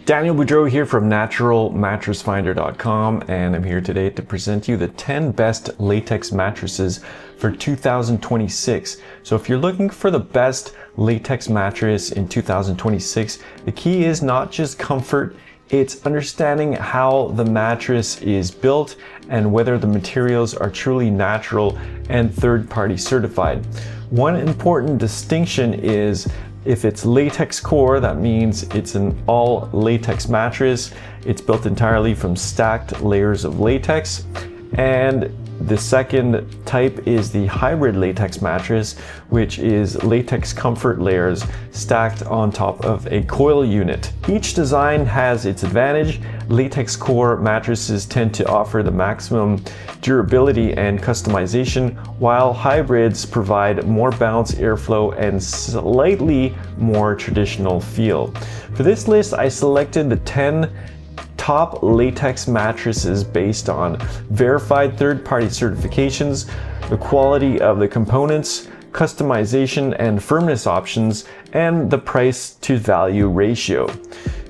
Daniel Boudreau here from naturalmattressfinder.com, and I'm here today to present you the 10 best latex mattresses for 2026. So if you're looking for the best latex mattress in 2026, the key is not just comfort, it's understanding how the mattress is built and whether the materials are truly natural and third-party certified. One important distinction is if it's latex core, that means it's an all latex mattress. It's built entirely from stacked layers of latex. And the second type is the hybrid latex mattress, which is latex comfort layers stacked on top of a coil unit. Each design has its advantage. Latex core mattresses tend to offer the maximum durability and customization, while hybrids provide more bounce, airflow, and slightly more traditional feel. For this list, I selected the 10 top latex mattresses based on verified third-party certifications, the quality of the components, customization and firmness options, and the price to value ratio.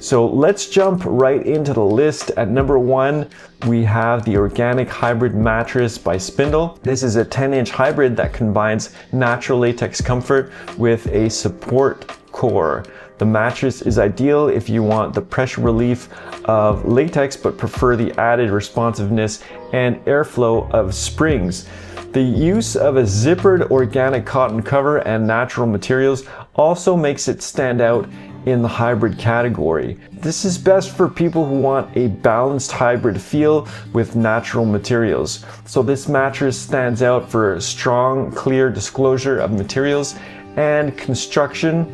So let's jump right into the list. At number 1, we have the Organic Hybrid Mattress by Spindle. This is a 10-inch hybrid that combines natural latex comfort with a support core. The mattress is ideal if you want the pressure relief of latex but prefer the added responsiveness and airflow of springs. The use of a zippered organic cotton cover and natural materials also makes it stand out in the hybrid category. This is best for people who want a balanced hybrid feel with natural materials. So this mattress stands out for strong, clear disclosure of materials and construction.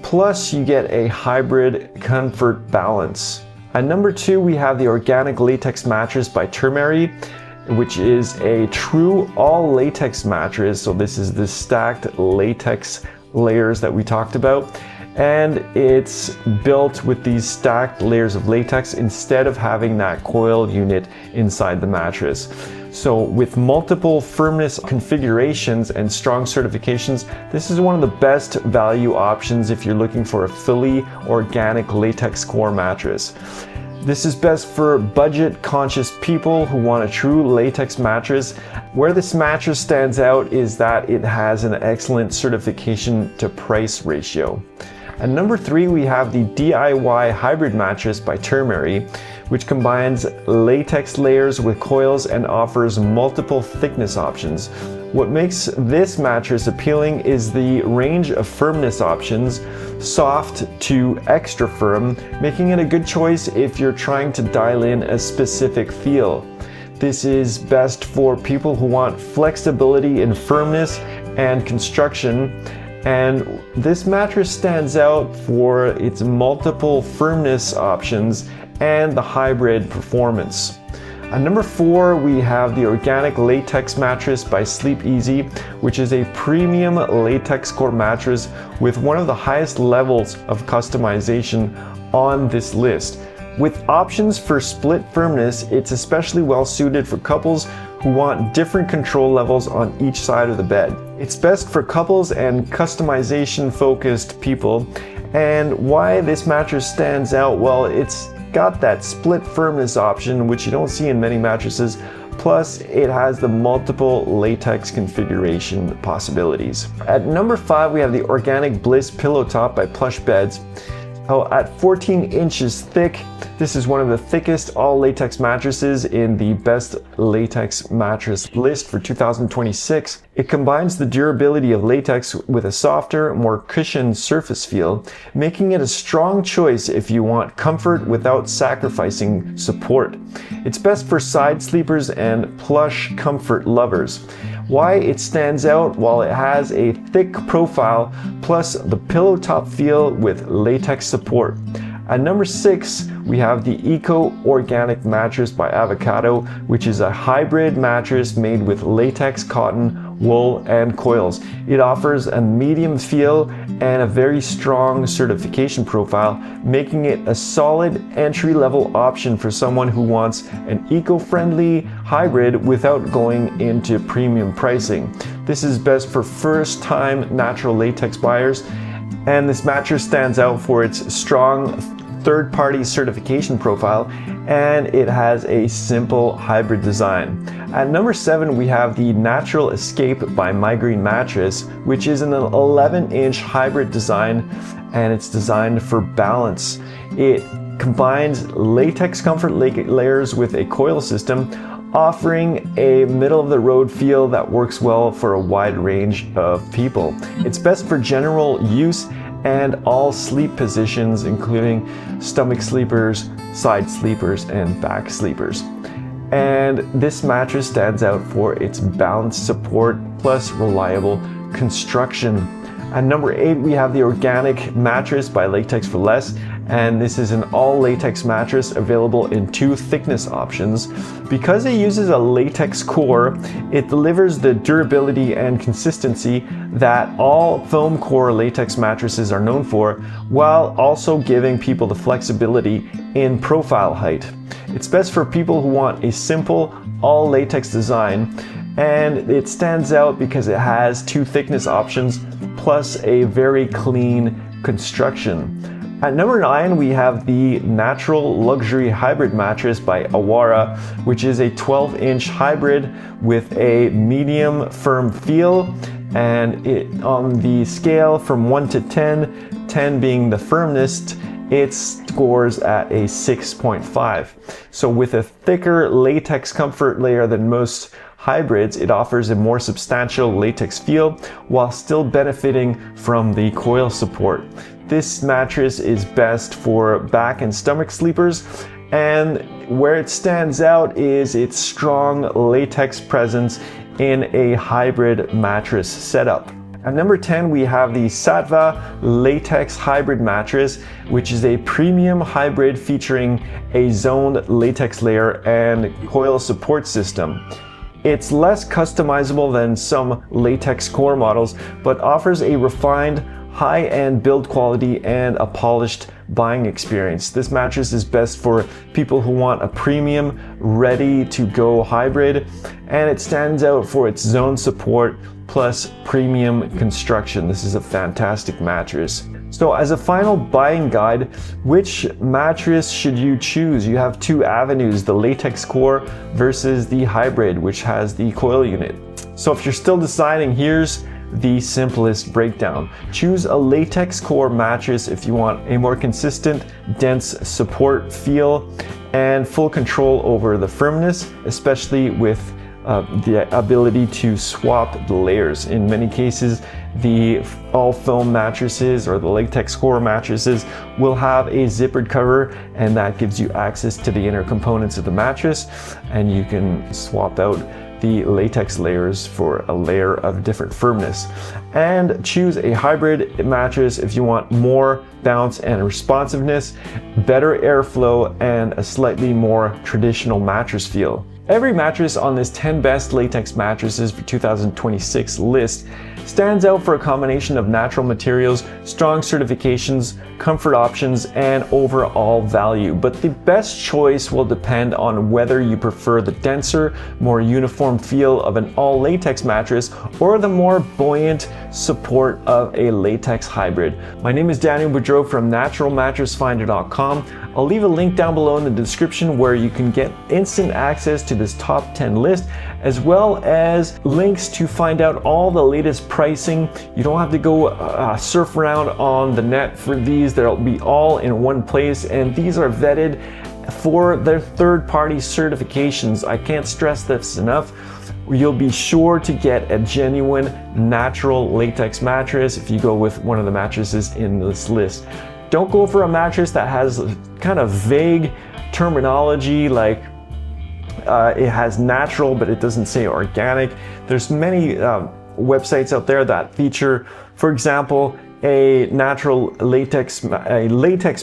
Plus, you get a hybrid comfort balance. At number 2, we have the Organic Latex Mattress by Turmerry, which is a true all latex mattress. So this is the stacked latex layers that we talked about. And it's built with these stacked layers of latex instead of having that coil unit inside the mattress. So with multiple firmness configurations and strong certifications, this is one of the best value options if you're looking for a fully organic latex core mattress. This is best for budget conscious people who want a true latex mattress. Where this mattress stands out is that it has an excellent certification to price ratio. At number 3, we have the DIY Hybrid Mattress by Turmerry, which combines latex layers with coils and offers multiple thickness options. What makes this mattress appealing is the range of firmness options, soft to extra firm, making it a good choice if you're trying to dial in a specific feel. This is best for people who want flexibility in firmness and construction. And this mattress stands out for its multiple firmness options and the hybrid performance. At number 4, we have the Organic Latex Mattress by Sleep Easy, which is a premium latex core mattress with one of the highest levels of customization on this list. With options for split firmness, it's especially well suited for couples who want different control levels on each side of the bed. It's best for couples and customization focused people. And why this mattress stands out? Well, it's got that split firmness option, which you don't see in many mattresses. Plus, it has the multiple latex configuration possibilities. At number 5, we have the Organic Bliss Pillowtop by Plush Beds. At 14 inches thick, this is one of the thickest all latex mattresses in the best latex mattress list for 2026. It combines the durability of latex with a softer, more cushioned surface feel, making it a strong choice if you want comfort without sacrificing support. It's best for side sleepers and plush comfort lovers. Why it stands out? Well, it has a thick profile plus the pillow top feel with latex support. At number 6, we have the Eco Organic Mattress by Avocado, which is a hybrid mattress made with latex, cotton, wool, and coils. It offers a medium feel and a very strong certification profile, making it a solid entry-level option for someone who wants an eco-friendly hybrid without going into premium pricing. This is best for first-time natural latex buyers, and this mattress stands out for its strong third-party certification profile, and it has a simple hybrid design. At number 7, we have the Natural Escape by My Green Mattress, which is an 11-inch hybrid design, and it's designed for balance. It combines latex comfort layers with a coil system, offering a middle-of-the-road feel that works well for a wide range of people. It's best for general use and all sleep positions, including stomach sleepers, side sleepers, and back sleepers. And this mattress stands out for its balanced support plus reliable construction. At number 8, we have the Organic Mattress by Latex for Less, and this is an all latex mattress available in 2 thickness options. Because it uses a latex core, it delivers the durability and consistency that all foam core latex mattresses are known for, while also giving people the flexibility in profile height. It's best for people who want a simple all latex design, and it stands out because it has 2 thickness options plus a very clean construction. At number 9, we have the Natural Luxury Hybrid Mattress by Awara, which is a 12-inch hybrid with a medium firm feel, and it on the scale from 1 to 10, 10 being the firmest, it scores at a 6.5. So with a thicker latex comfort layer than most hybrids, it offers a more substantial latex feel while still benefiting from the coil support. This mattress is best for back and stomach sleepers, and where it stands out is its strong latex presence in a hybrid mattress setup. At number 10, we have the Saatva Latex Hybrid Mattress, which is a premium hybrid featuring a zoned latex layer and coil support system. It's less customizable than some latex core models, but offers a refined, high-end build quality and a polished buying experience. This mattress is best for people who want a premium, ready-to-go hybrid, and it stands out for its zone support plus premium construction. This is a fantastic mattress. So as a final buying guide, which mattress should you choose? You have 2 avenues, the latex core versus the hybrid, which has the coil unit. So if you're still deciding, here's the simplest breakdown. Choose a latex core mattress if you want a more consistent, dense support feel and full control over the firmness, especially with the ability to swap the layers. In many cases, the all foam mattresses or the latex core mattresses will have a zippered cover, and that gives you access to the inner components of the mattress, and you can swap out the latex layers for a layer of different firmness. And choose a hybrid mattress if you want more bounce and responsiveness, better airflow, and a slightly more traditional mattress feel. Every mattress on this 10 best latex mattresses for 2026 list stands out for a combination of natural materials, strong certifications, comfort options, and overall value. But the best choice will depend on whether you prefer the denser, more uniform feel of an all latex mattress or the more buoyant support of a latex hybrid. My name is Daniel Boudreau from naturalmattressfinder.com. I'll leave a link down below in the description where you can get instant access to this top 10 list, as well as links to find out all the latest pricing. You don't have to go surf around on the net for these. They'll be all in one place, and these are vetted for their third-party certifications. I can't stress this enough. You'll be sure to get a genuine natural latex mattress if you go with one of the mattresses in this list. Don't go for a mattress that has kind of vague terminology like it has natural but it doesn't say organic. There's many websites out there that feature, for example, a latex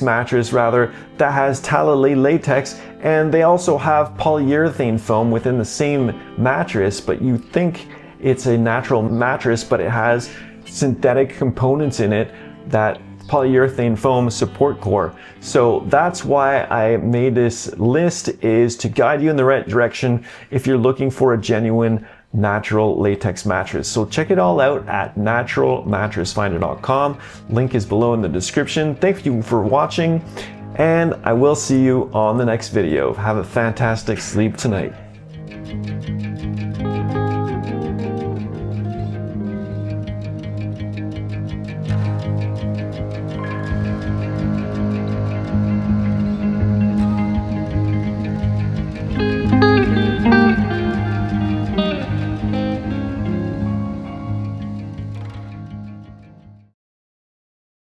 mattress rather that has tallow latex, and they also have polyurethane foam within the same mattress, but you think it's a natural mattress, but it has synthetic components in it that polyurethane foam support core. So that's why I made this list, is to guide you in the right direction if you're looking for a genuine natural latex mattress. So check it all out at naturalmattressfinder.com. Link is below in the description. Thank you for watching, and I will see you on the next video. Have a fantastic sleep tonight.